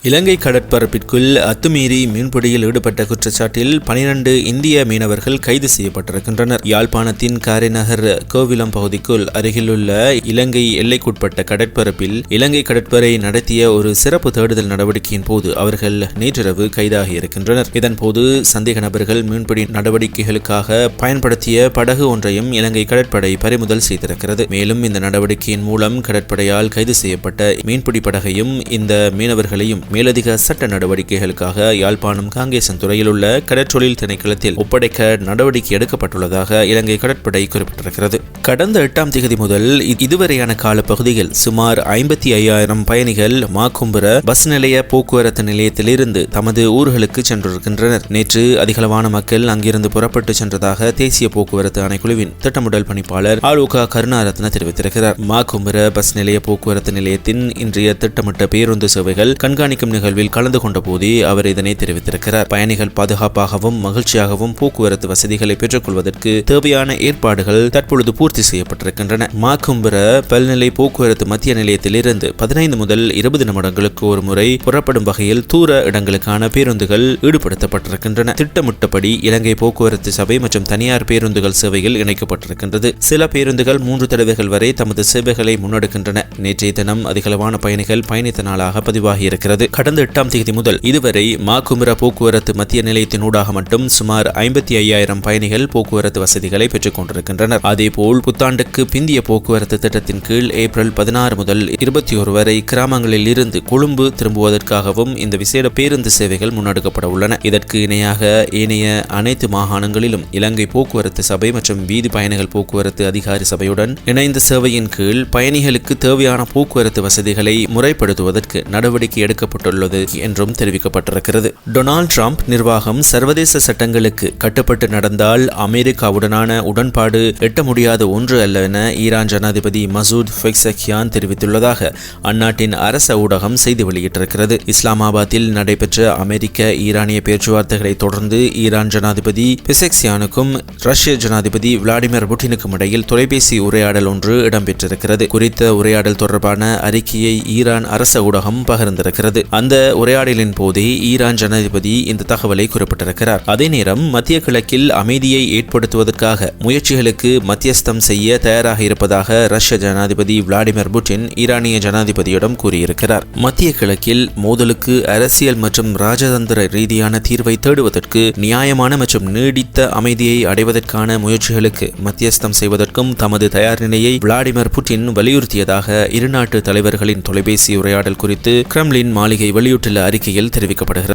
இலங்கை கடற்பரப்பிற்குள் அத்துமீறி மீன்பிடியில் ஈடுபட்ட குற்றச்சாட்டில் 12 இந்திய மீனவர்கள் கைது செய்யப்பட்டிருக்கின்றனர். யாழ்ப்பாணத்தின் காரைநகர் கோவிலம் பகுதிக்குள் அருகிலுள்ள இலங்கை எல்லைக்குட்பட்ட கடற்பரப்பில் இலங்கை கடற்படை நடத்திய ஒரு சிறப்பு தேடுதல் நடவடிக்கையின் போது அவர்கள் நேற்றிரவு கைதாகியிருக்கின்றனர். இதன்போது சந்தேக நபர்கள் மீன்பிடி நடவடிக்கைகளுக்காக பயன்படுத்திய படகு ஒன்றையும் இலங்கை கடற்படை பறிமுதல் செய்திருக்கிறது. மேலும் இந்த நடவடிக்கையின் மூலம் கடற்படையால் கைது செய்யப்பட்ட மீன்பிடி படகையும் இந்த மீனவர்களையும் மேலதிக சட்ட நடவடிக்கைகளுக்காக யாழ்ப்பாணம் காங்கேசன் துறையில் உள்ள கடற்றொழில் திணைக்களத்தில் ஒப்படைக்க நடவடிக்கை எடுக்கப்பட்டுள்ளதாக இலங்கை கடற்படை குறிப்பிட்டிருக்கிறது. கடந்த 8ஆம் தேதி முதல் இதுவரையான காலப்பகுதியில் சுமார் 55,000 பயணிகள் மாக்கும்புர பஸ் நிலைய போக்குவரத்து நிலையத்திலிருந்து தமது ஊர்களுக்கு சென்றிருக்கின்றனர். நேற்று அதிகளவான மக்கள் அங்கிருந்து புறப்பட்டு சென்றதாக தேசிய போக்குவரத்து ஆணைக்குழுவின் திட்டமிடல் பணிப்பாளர் ஆலோகா கருணாரத்ன தெரிவித்திருக்கிறார். மாக்கும்புர பஸ் நிலைய போக்குவரத்து நிலையத்தின் இன்றைய திட்டமிட்ட பேருந்து சேவைகள் கண்காணிக்கும் நிகழ்வில் கலந்து கொண்ட போதே அவர் இதனை தெரிவித்திருக்கிறார். பயணிகள் பாதுகாப்பாகவும் மகிழ்ச்சியாகவும் போக்குவரத்து வசதிகளை பெற்றுக் கொள்வதற்கு தேவையான ஏற்பாடுகள் தற்பொழுது பூர்த்தி செய்யப்பட்டிருக்கின்றன. மாக்கும்புர பல்நிலை போக்குவரத்து மத்திய நிலையத்திலிருந்து 15 முதல் 20 நிமிடங்களுக்கு ஒரு முறை புறப்படும் வகையில் தூர இடங்களுக்கான பேருந்துகள் ஈடுபடுத்தப்பட்டிருக்கின்றன. திட்டமிட்டபடி இலங்கை போக்குவரத்து சபை மற்றும் தனியார் பேருந்துகள் சேவையில் இணைக்கப்பட்டிருக்கின்றது. சில பேருந்துகள் 3 தடவைகள் வரை தமது சேவைகளை முன்னெடுக்கின்றன. நேற்றைய தினம் அதிகளவான பயணிகள் பயணித்த நாளாக பதிவாகியிருக்கிறது. கடந்த 8ஆம் தேதி முதல் இதுவரை மாக்கும்புர போக்குவரத்து மத்திய நிலையத்தின் ஊடாக மட்டும் சுமார் 55,000 பயணிகள் போக்குவரத்து வசதிகளை பெற்றுக் கொண்டிருக்கின்றனர். அதேபோல் புத்தாண்டுக்கு பிந்திய போக்குவரத்து திட்டத்தின் கீழ் ஏப்ரல் 16 முதல் 21 வரை கிராமங்களில் இருந்து கொழும்பு திரும்புவதற்காகவும் இந்த விசேட பேருந்து சேவைகள் முன்னெடுக்கப்பட உள்ளன. இதற்கு இணையாக ஏனைய அனைத்து மாகாணங்களிலும் இலங்கை போக்குவரத்து சபை மற்றும் வீதி பயணிகள் போக்குவரத்து அதிகாரி சபையுடன் இணைந்த சேவையின் கீழ் பயணிகளுக்கு தேவையான போக்குவரத்து வசதிகளை முறைப்படுத்துவதற்கு நடவடிக்கை எடுக்கப்பட்டுள்ளது என்றும் தெரிவிக்கப்பட்டிருக்கிறது. டொனால்ட் ட்ரம்ப் நிர்வாகம் சர்வதேச சட்டங்களுக்கு கட்டுப்பட்டு நடந்தால் அமெரிக்காவுடனான உடன்பாடு எட்ட முடியாத ஒன்று அல்ல என ஈரான் ஜனாதிபதி மசூத் பெசெக்சியான் தெரிவித்துள்ளதாக அந்நாட்டின் அரச ஊடகம் செய்தி வெளியிட்டிருக்கிறது. இஸ்லாமாபாத்தில் நடைபெற்ற அமெரிக்க ஈரானிய பேச்சுவார்த்தைகளை தொடர்ந்து ஈரான் ஜனாதிபதி பெசெக்சியானுக்கும் ரஷ்ய ஜனாதிபதி விளாடிமிர் புட்டினுக்கும் இடையில் தொலைபேசி உரையாடல் ஒன்று இடம்பெற்றிருக்கிறது. குறித்த உரையாடல் தொடர்பான அறிக்கையை ஈரான் அரச ஊடகம் பகிர்ந்திருக்கிறது. அந்த உரையாடலின் போதே ஈரான் ஜனாதிபதி இந்த தகவலை குறிப்பிட்டிருக்கிறார். அதே நேரம் மத்திய கிழக்கில் அமைதியை ஏற்படுத்துவதற்காக முயற்சிகளுக்கு மத்தியஸ்தம் செய்ய தயாராக இருப்பதாக ரஷ்ய ஜனாதிபதி விளாடிமிர் புட்டின் ஈரானிய ஜனாதிபதியிடம் கூறியிருக்கிறார். மத்திய கிழக்கில் மோதலுக்கு அரசியல் மற்றும் ராஜதந்திர ரீதியான தீர்வை தேடுவதற்கு நியாயமான மற்றும் நீடித்த அமைதியை அடைவதற்கான முயற்சிகளுக்கு மத்தியஸ்தம் செய்வதற்கும் தமது தயார் நிலையை விளாடிமிர் புட்டின் வலியுறுத்தியதாக இருநாட்டு தலைவர்களின் தொலைபேசி உரையாடல் குறித்து கிரெம்ளின் மாளிகை வெளியிட்டுள்ள அறிக்கையில் தெரிவிக்கப்படுகிறது.